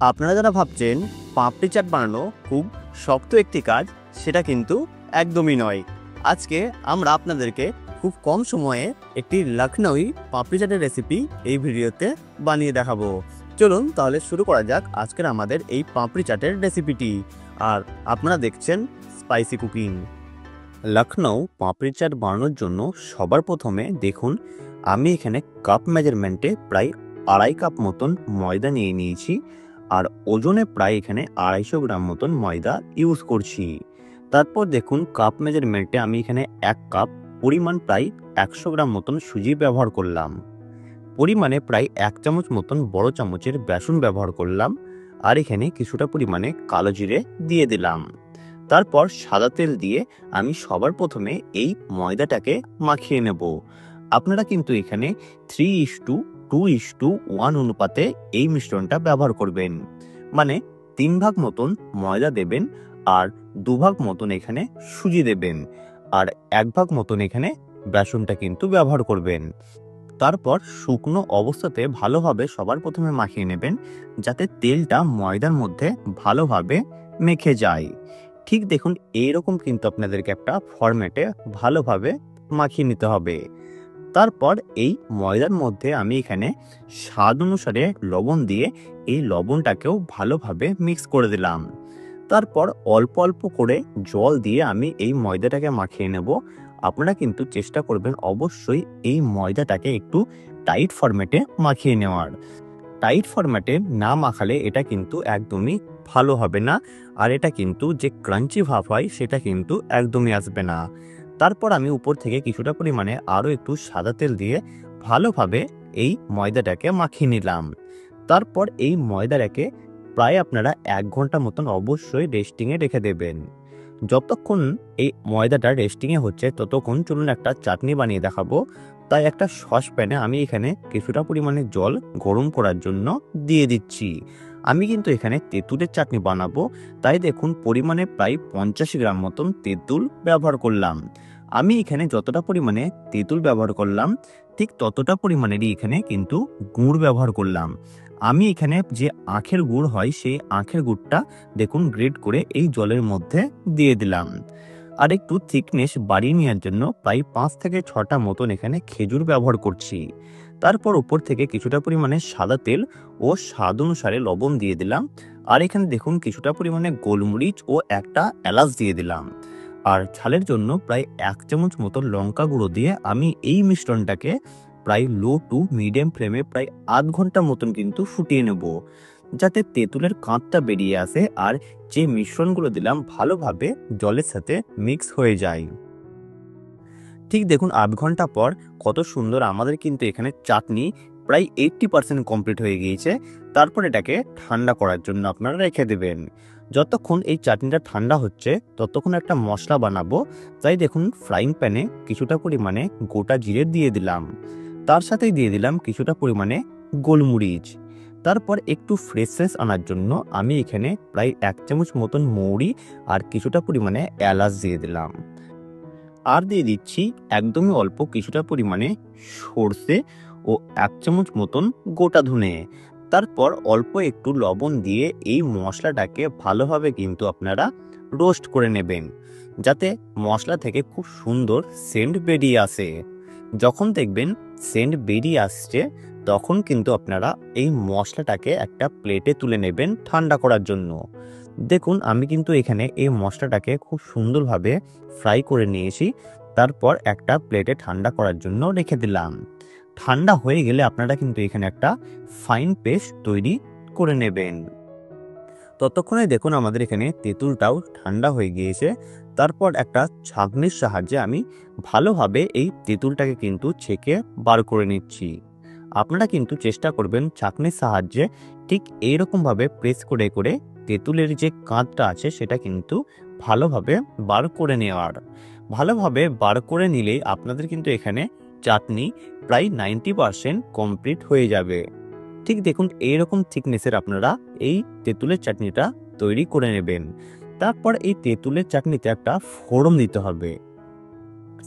আপনারা যারা ভাবছেন পাপড়ি চাট বানানো খুব শক্ত একটি কাজ, সেটা কিন্তু একদমই নয়। আজকে আমরা আপনাদেরকে খুব কম সময়ে একটি লখনউই পাপড়ি চাটের রেসিপি এই ভিডিওতে বানিয়ে দেখাবো। চলুন তাহলে শুরু করা যাক আজকের আমাদের এই পাপড়ি চাটের রেসিপিটি। আর আপনারা দেখছেন স্পাইসি কুকিং। লখনউ পাপড়ি চাট বানানোর জন্য সবার প্রথমে দেখুন আমি এখানে কাপ মেজারমেন্টে প্রায় 2.5 কাপ মতন ময়দা নিয়ে নিয়েছি। আর ওজনে প্রায় এখানে 250 গ্রাম মতন ময়দা ইউজ করছি। তারপর দেখুন কাপ মেজারমেন্টে আমি এখানে 1 কাপ পরিমাণ প্রায় 100 গ্রাম মতন সুজি ব্যবহার করলাম। পরিমাণে প্রায় 1 চামচ মতন বড় চামচের বেসন ব্যবহার করলাম। আর এখানে কিছুটা পরিমাণে কালো জিরে দিয়ে দিলাম। তারপর সাদা তেল দিয়ে আমি সবার প্রথমে এই ময়দাটাকে মাখিয়ে নেব। আপনারা কিন্তু এখানে 3:2:1 অনুপাতে এই মিশ্রণটা ব্যবহার করবেন। মানে 3 ভাগ মতন ময়দা দেবেন আর 2 ভাগ মতন এখানে সুজি দেবেন আর 1 ভাগ মতন এখানে বেসনটা কিন্তু ব্যবহার করবেন। তারপর শুকনো অবস্থাতে ভালোভাবে সবার প্রথমে মাখিয়ে নেবেন, যাতে তেলটা ময়দার মধ্যে ভালোভাবে মেখে যায়। ঠিক দেখুন এইরকম কিন্তু আপনাদেরকে একটা ফরম্যাটে ভালোভাবে মাখিয়ে নিতে হবে। তারপর এই ময়দার মধ্যে আমি এখানে স্বাদ অনুসারে লবণ দিয়ে এই লবণটাকেও ভালোভাবে মিক্স করে দিলাম। তারপর অল্প অল্প করে জল দিয়ে আমি এই ময়দাটাকে মাখিয়ে নেব। আপনারা কিন্তু চেষ্টা করবেন অবশ্যই এই ময়দাটাকে একটু টাইট ফরম্যাটে মাখিয়ে নেওয়ার। টাইট ফরম্যাটে না মাখালে এটা কিন্তু একদমই ভালো হবে না, আর এটা কিন্তু যে ক্রাঞ্চি ভাব হয় সেটা কিন্তু একদমই আসবে না। তারপর আমি উপর থেকে কিছুটা পরিমাণে আরও একটু সাদা তেল দিয়ে ভালোভাবে এই ময়দাটাকে মাখিয়ে নিলাম। তারপর এই ময়দাটাকে প্রায় আপনারা 1 ঘন্টা মতন অবশ্যই রেস্টিংয়ে রেখে দেবেন। যতক্ষণ এই ময়দাটা রেস্টিংয়ে হচ্ছে ততক্ষণ চলুন একটা চাটনি বানিয়ে দেখাবো। তাই একটা সসপ্যানে আমি এখানে কিছুটা পরিমাণে জল গরম করার জন্য দিয়ে দিচ্ছি। আমি কিন্তু এখানে তেঁতুলের চাটনি বানাবো, তাই দেখুন পরিমাণে প্রায় 50 গ্রাম মতন তেঁতুল ব্যবহার করলাম। আমি এখানে যতটা পরিমাণে তেঁতুল ব্যবহার করলাম ঠিক ততটা পরিমাণেরই এখানে কিন্তু গুড় ব্যবহার করলাম। আমি এখানে যে আখের গুড় হয় সেই আখের গুড়টা দেখুন গ্রেট করে এই জলের মধ্যে দিয়ে দিলাম। আর একটু থিকনেস বাড়িয়ে নেওয়ার জন্য প্রায় 5 থেকে 6টা মতন এখানে খেজুর ব্যবহার করছি। তারপর উপর থেকে কিছুটা পরিমাণে সাদা তেল ও স্বাদ অনুসারে লবণ দিয়ে দিলাম। আর এখানে দেখুন কিছুটা পরিমাণে গোলমরিচ ও একটা এলাচ দিয়ে দিলাম। আর ঝালের জন্য প্রায় 1 চামচ মতো লঙ্কা গুঁড়ো দিয়ে আমি এই মিশ্রণটাকে প্রায় লো টু মিডিয়াম ফ্লেমে প্রায় আধ ঘন্টা মতন কিন্তু ফুটিয়ে নেব, যাতে তেঁতুলের কাঁচটা বেরিয়ে আসে আর যে মিশ্রণগুলো দিলাম ভালোভাবে জলের সাথে মিক্স হয়ে যায়। ঠিক দেখুন আধ ঘন্টা পর কত সুন্দর আমাদের কিন্তু এখানে চাটনি প্রায় 80% কমপ্লিট হয়ে গিয়েছে। তারপর এটাকে ঠান্ডা করার জন্য আপনারা রেখে দেবেন। যতক্ষণ এই চাটনিটা ঠান্ডা হচ্ছে ততক্ষণ একটা মশলা বানাবো, তাই দেখুন ফ্রাইং প্যানে কিছুটা পরিমাণে গোটা জিরে দিয়ে দিলাম। তার সাথেই দিয়ে দিলাম কিছুটা পরিমাণে গোলমরিচ। তারপর একটু ফ্রেশনেস আনার জন্য আমি এখানে প্রায় 1 চামচ মতন মৌরি আর কিছুটা পরিমাণে এলাচ দিয়ে দিলাম। আর দিয়ে দিচ্ছি একদমই অল্প কিছুটা পরিমাণে সর্ষে ও 1 চামচ মতন গোটা ধনে। তারপর অল্প একটু লবণ দিয়ে এই মশলাটাকে ভালোভাবে কিন্তু আপনারা রোস্ট করে নেবেন, যাতে মশলা থেকে খুব সুন্দর সেন্ট বেরিয়ে আসে। যখন দেখবেন সেন্ট বেরিয়ে আসছে তখন কিন্তু আপনারা এই মশলাটাকে একটা প্লেটে তুলে নেবেন ঠান্ডা করার জন্য। দেখুন আমি কিন্তু এখানে এই মশলাটাকে খুব সুন্দরভাবে ফ্রাই করে নিয়েছি। তারপর একটা প্লেটে ঠান্ডা করার জন্য রেখে দিলাম। ঠান্ডা হয়ে গেলে আপনারা কিন্তু এখানে একটা ফাইন পেস্ট তৈরি করে নেবেন। ততক্ষণে দেখুন আমাদের এখানে তেঁতুলটাও ঠান্ডা হয়ে গিয়েছে। তারপর একটা ছাঁকনির সাহায্যে আমি ভালোভাবে এই তেঁতুলটাকে কিন্তু ছেঁকে বার করে নিচ্ছি। আপনারা কিন্তু চেষ্টা করবেন ছাঁকনির সাহায্যে ঠিক এইরকমভাবে প্রেস করে করে তেঁতুলের যে কাঁচটা আছে সেটা কিন্তু ভালোভাবে বার করে নেওয়ার। ভালোভাবে বার করে নিলেই আপনাদের কিন্তু এখানে চাটনি প্রায় 90% কমপ্লিট হয়ে যাবে। ঠিক দেখুন এইরকম থিকনেসের আপনারা এই তেঁতুলের চাটনিটা তৈরি করে নেবেন। তারপর এই তেঁতুলের চাটনিতে একটা ফোড়ন দিতে হবে।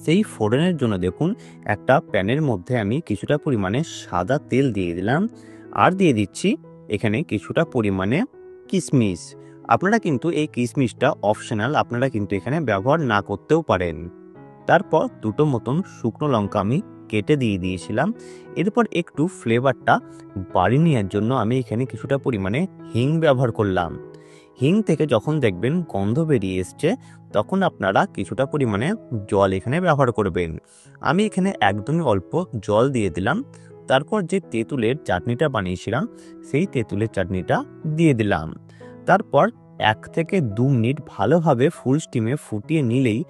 সেই ফোড়নের জন্য দেখুন একটা প্যানের মধ্যে আমি কিছুটা পরিমাণে সাদা তেল দিয়ে দিলাম আর দিয়ে দিচ্ছি এখানে কিছুটা পরিমাণে কিশমিশ। আপনারা কিন্তু এই কিশমিশটা অপশনাল, আপনারা কিন্তু এখানে ব্যবহার না করতেও পারেন। তারপর দুটো মতন শুকনো লঙ্কা আমি কেটে দিয়ে দিয়েছিলাম। এরপর একটু ফ্লেভারটা বাড়িয়ে নেওয়ার জন্য আমি এখানে কিছুটা পরিমাণে হিং ব্যবহার করলাম। হিং থেকে যখন দেখবেন গন্ধ বেরিয়ে এসছে, তখন আপনারা কিছুটা পরিমাণে জল এখানে ব্যবহার করবেন। আমি এখানে একদমই অল্প জল দিয়ে দিলাম। তারপর যে তেঁতুলের চাটনিটা বানিয়েছিলাম, সেই তেঁতুলের চাটনিটা দিয়ে দিলাম। তারপর 1 থেকে 2 মিনিট ভালোভাবে ফুল স্টিমে ফুটিয়ে নিলেই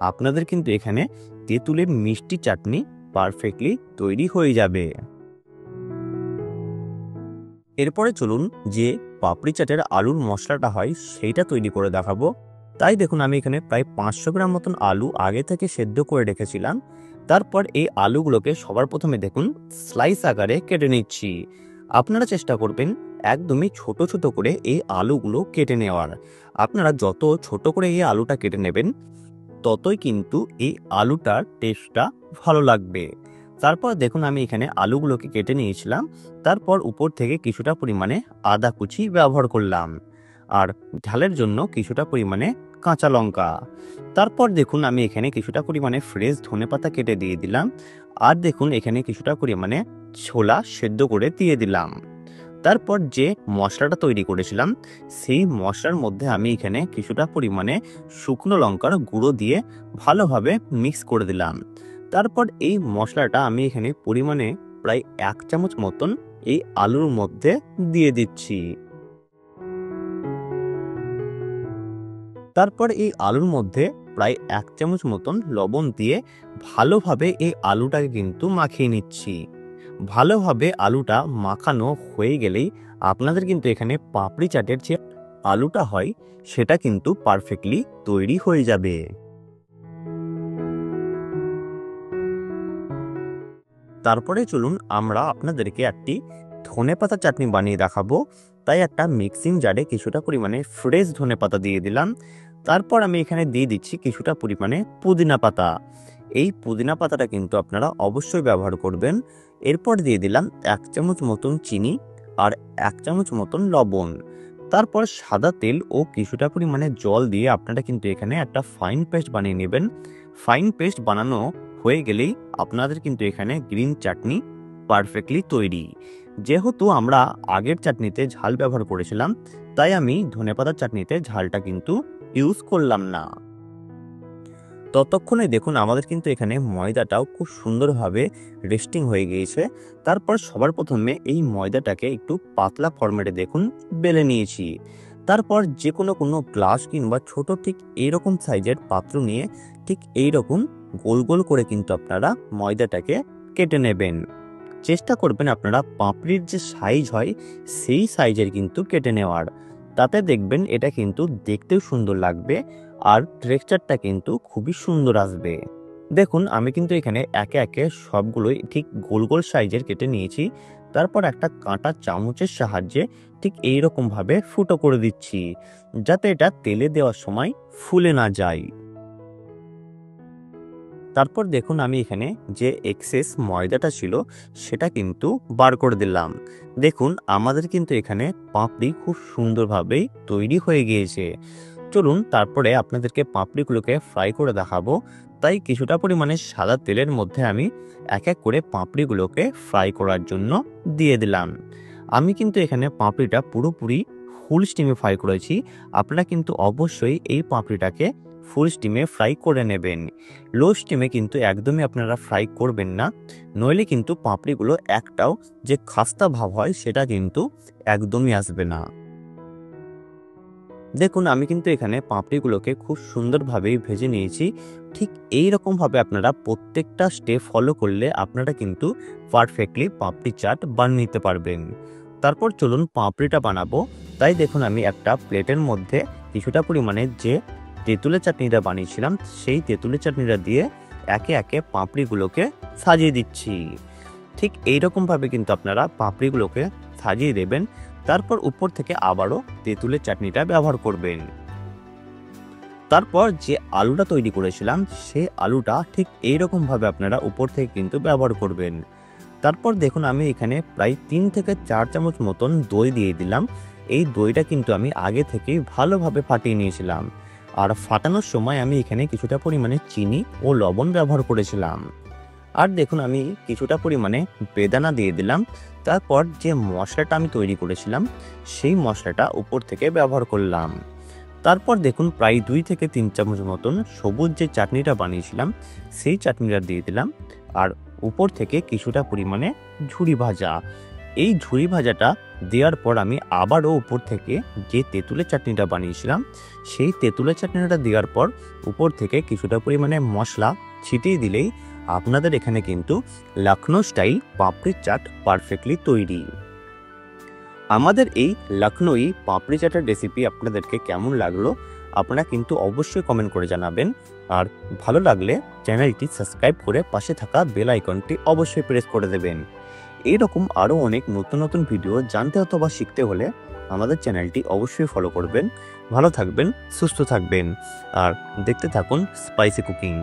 আপনাদের কিন্তু এখানে তেঁতুলের মিষ্টি চাটনি পারফেক্টলি তৈরি হয়ে যাবে। এরপরে চলুন যে পাপড়ি চাটের আলুর মশলাটা হয় সেইটা তৈরি করে দেখাবো। তাই দেখুন আমি এখানে প্রায় 500 গ্রাম মতন আলু আগে থেকে সেদ্ধ করে রেখেছিলাম। তারপর এই আলুগুলোকে সবার প্রথমে দেখুন স্লাইস আকারে কেটে নিচ্ছি। আপনারা চেষ্টা করবেন একদমই ছোট ছোট করে এই আলুগুলো কেটে নেওয়ার। আপনারা যত ছোট করে এই আলুটা কেটে নেবেন, ততই কিন্তু এই আলুটার টেস্টটা ভালো লাগবে। তারপর দেখুন আমি এখানে আলুগুলোকে কেটে নিয়েছিলাম। তারপর উপর থেকে কিছুটা পরিমাণে আদা কুচি ব্যবহার করলাম, আর ঝালের জন্য কিছুটা পরিমাণে কাঁচা লঙ্কা। তারপর দেখুন আমি এখানে কিছুটা পরিমাণে ফ্রেশ ধনেপাতা কেটে দিয়ে দিলাম, আর দেখুন এখানে কিছুটা পরিমাণে ছোলা সেদ্ধ করে দিয়ে দিলাম। তারপর যে মশলাটা তৈরি করেছিলাম, সেই মশলার মধ্যে আমি এখানে কিছুটা পরিমাণে শুকনো লঙ্কার গুঁড়ো দিয়ে ভালোভাবে মিক্স করে দিলাম। তারপর এই মশলাটা আমি এখানে পরিমাণে প্রায় 1 চামচ মতন এই আলুর মধ্যে দিয়ে দিচ্ছি। তারপর এই আলুর মধ্যে প্রায় 1 চামচ মতন লবণ দিয়ে ভালোভাবে এই আলুটাকে কিন্তু মাখিয়ে নিচ্ছি। ভালোভাবে আলুটা মাখানো হয়ে গেলেই আপনাদের কিন্তু এখানে পাপড়ি চাটের যে আলুটা হয় সেটা কিন্তু পারফেক্টলি তৈরি হয়ে যাবে। তারপরে চলুন আমরা আপনাদেরকে একটি ধনেপাতা চাটনি বানিয়ে দেখাবো। তাই একটা মিক্সিং জারে কিছুটা পরিমাণে ফ্রেশ ধনেপাতা দিয়ে দিলাম। তারপর আমি এখানে দিয়ে দিচ্ছি কিছুটা পরিমাণে পুদিনা পাতা। এই পুদিনা পাতাটা কিন্তু আপনারা অবশ্যই ব্যবহার করবেন। এরপর দিয়ে দিলাম 1 চামচ মতন চিনি আর 1 চামচ মতন লবণ। তারপর সাদা তেল ও কিছুটা পরিমাণে জল দিয়ে আপনারা কিন্তু এখানে একটা ফাইন পেস্ট বানিয়ে নেবেন। ফাইন পেস্ট বানানো হয়ে গেলেই আপনাদের কিন্তু এখানে গ্রিন চাটনি পারফেক্টলি তৈরি। যেহেতু আমরা আগের চাটনিতে ঝাল ব্যবহার করেছিলাম, তাই আমি ধনেপাতার চাটনিতে ঝালটা কিন্তু ইউজ করলাম না। ততক্ষণে দেখুন আমাদের কিন্তু এখানে ময়দাটাও খুব সুন্দরভাবে রেস্টিং হয়ে গিয়েছে। তারপর সবার প্রথমে এই ময়দাটাকে একটু পাতলা ফরম্যাটে দেখুন বেলে নিয়েছি। তারপর যে কোনো গ্লাস কিংবা ছোট ঠিক এইরকম সাইজের পাত্র নিয়ে ঠিক এইরকম গোল গোল করে কিন্তু আপনারা ময়দাটাকে কেটে নেবেন। চেষ্টা করবেন আপনারা পাপড়ির যে সাইজ হয় সেই সাইজের কিন্তু কেটে নেওয়ার। তাতে দেখবেন এটা কিন্তু দেখতেও সুন্দর লাগবে, আর টেক্সচারটা কিন্তু খুবই সুন্দর আসবে। দেখুন আমি কিন্তু এখানে একে একে সবগুলোই ঠিক গোল গোল সাইজের কেটে নিয়েছি। তারপর একটা কাঁটা চামচের সাহায্যে ঠিক এইরকম ভাবে ফুটো করে দিচ্ছি, যাতে এটা তেলে দেওয়ার সময় ফুলে না যায়। তারপর দেখুন আমি এখানে যে এক্সেস ময়দাটা ছিল সেটা কিন্তু বার করে দিলাম। দেখুন আমাদের কিন্তু এখানে পাপড়ি খুব সুন্দরভাবেই তৈরি হয়ে গিয়েছে। চলুন তারপরে আপনাদেরকে পাপড়িগুলোকে ফ্রাই করে দেখাবো। তাই কিছুটা পরিমাণে সাদা তেলের মধ্যে আমি এক এক করে পাপড়িগুলোকে ফ্রাই করার জন্য দিয়ে দিলাম। আমি কিন্তু এখানে পাপড়িটা পুরোপুরি ফুল স্টিমে ফ্রাই করেছি। আপনারা কিন্তু অবশ্যই এই পাপড়িটাকে ফুল স্টিমে ফ্রাই করে নেবেন। লো স্টিমে কিন্তু একদমই আপনারা ফ্রাই করবেন না, নইলে কিন্তু পাপড়িগুলো একটাও যে খাস্তা ভাব হয় সেটা কিন্তু একদমই আসবে না। দেখুন আমি কিন্তু এখানে পাপড়িগুলোকে খুব সুন্দরভাবেই ভেজে নিয়েছি। ঠিক এই রকমভাবে আপনারা প্রত্যেকটা স্টেপ ফলো করলে আপনারা কিন্তু পারফেক্টলি পাপড়ি চাট বানিয়ে নিতে পারবেন। তারপর চলুন পাপড়িটা বানাবো। তাই দেখুন আমি একটা প্লেটের মধ্যে কিছুটা পরিমাণে যে তেঁতুলের চাটনিটা বানিয়েছিলাম সেই তেঁতুলের চাটনিটা দিয়ে একে একে পাপড়িগুলোকে সাজিয়ে দিচ্ছি। ঠিক এইরকমভাবে কিন্তু আপনারা পাপড়িগুলোকে সাজিয়ে দেবেন। তারপর উপর থেকে আবারও তেঁতুলের চাটনিটা ব্যবহার করবেন। তারপর যে আলুটা তৈরি করেছিলাম সেই আলুটা ঠিক এইরকমভাবে আপনারা উপর থেকে কিন্তু ব্যবহার করবেন। তারপর দেখুন আমি এখানে প্রায় 3 থেকে 4 চামচ মতন দই দিয়ে দিলাম। এই দইটা কিন্তু আমি আগে থেকেই ভালোভাবে ফাটিয়ে নিয়েছিলাম। আর ফাটানোর সময় আমি এখানে কিছুটা পরিমাণে চিনি ও লবণ ব্যবহার করেছিলাম। আর দেখুন আমি কিছুটা পরিমাণে বেদানা দিয়ে দিলাম। তারপর যে মশলাটা আমি তৈরি করেছিলাম সেই মশলাটা উপর থেকে ব্যবহার করলাম। তারপর দেখুন প্রায় 2 থেকে 3 চামচ মতন সবুজ যে চাটনিটা বানিয়েছিলাম সেই চাটনিটা দিয়ে দিলাম। আর উপর থেকে কিছুটা পরিমাণে ঝুরি ভাজা। এই ঝুরি ভাজাটা দেওয়ার পর আমি আবারও উপর থেকে যে তেঁতুলের চাটনিটা বানিয়েছিলাম সেই তেঁতুলের চাটনিটা দেওয়ার পর উপর থেকে কিছুটা পরিমাণে মশলা ছিটিয়ে দিলেই আপনাদের এখানে কিন্তু লখনৌ স্টাইল পাপড়ির চাট পারফেক্টলি তৈরি। আমাদের এই লখনৌই পাপড়ি চাটের রেসিপি আপনাদেরকে কেমন লাগলো আপনারা কিন্তু অবশ্যই কমেন্ট করে জানাবেন। আর ভালো লাগলে চ্যানেলটি সাবস্ক্রাইব করে পাশে থাকা বেল আইকনটি অবশ্যই প্রেস করে দেবেন। এইরকম আরও অনেক নতুন নতুন ভিডিও জানতে অথবা শিখতে হলে আমাদের চ্যানেলটি অবশ্যই ফলো করবেন। ভালো থাকবেন, সুস্থ থাকবেন আর দেখতে থাকুন স্পাইসি কুকিং।